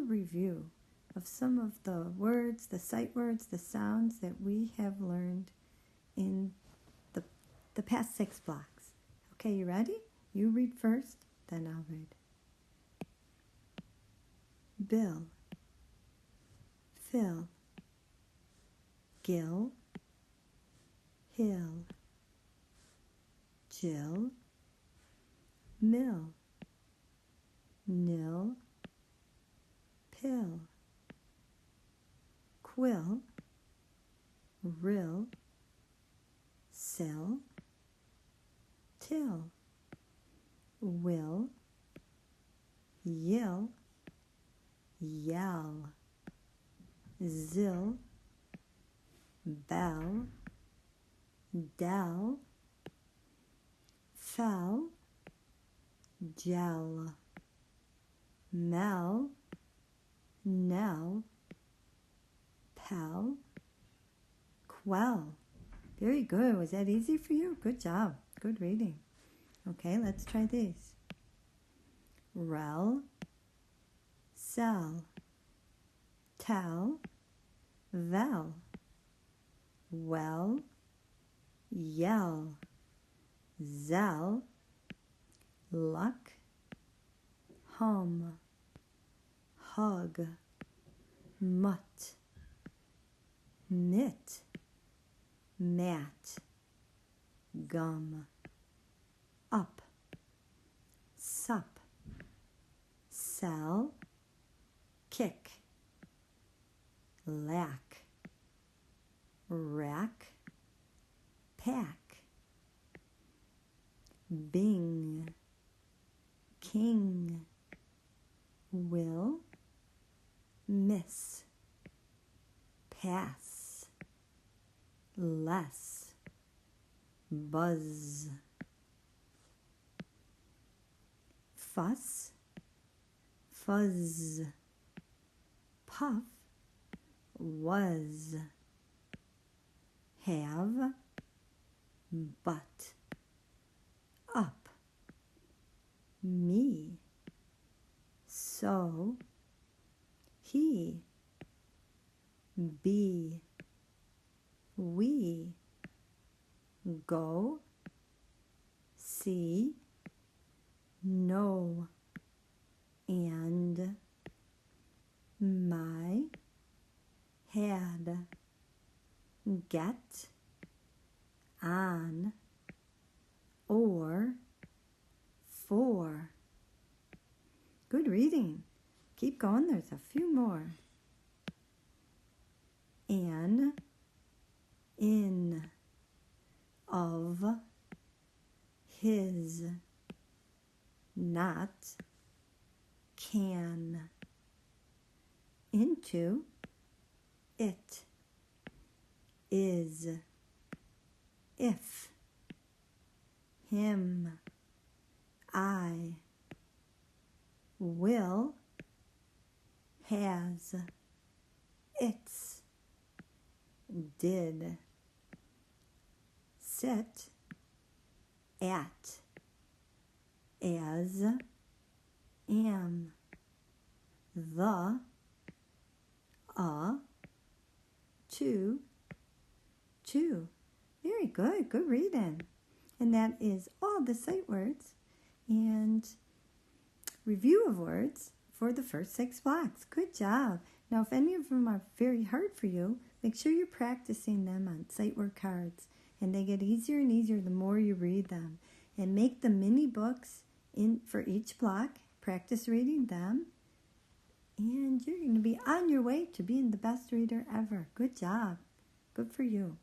a review of some of the words, the sight words, the sounds that we have learned in the past 6 blocks. Okay, you ready? You read first, then I'll read. Bill, Phil, Gil, Hill, Jill, Mill, Nil, Pill, Quill, Rill, Sill, Till, Will, Yill, Yell, Zill, Bell, Dell, Fell, Gel, Mel, Nell, Pell, Quell. Very good. Was that easy for you? Good job. Good reading. Okay, let's try these. Rel, Sell, Tell, Vel, Well, Yell, Zell, Luck, Hum, Hug, Mutt, Knit, Mat, Gum, Up, Sup, Sell, Kick, Lack, Rack, Pack, Bing, King, Will, Miss, Pass, Less, Buzz, Fuss, Fuzz, Puff, Was, Have, But, Up, Me, So, He, Be, We, Go, See, Know, and My, Had, Get, On, or, For. Good reading. Keep going. There's a few more. An, in, of, his, not, can, into, it, is, if, him, I, will, has, its, did, sit, at, as, am, the, to. Very good. Good reading. And that is all the sight words and review of words for the first 6 blocks. Good job. Now, if any of them are very hard for you, make sure you're practicing them on sight word cards. And they get easier and easier the more you read them. And make the mini books for each block. Practice reading them. And you're going to be on your way to being the best reader ever. Good job. Good for you.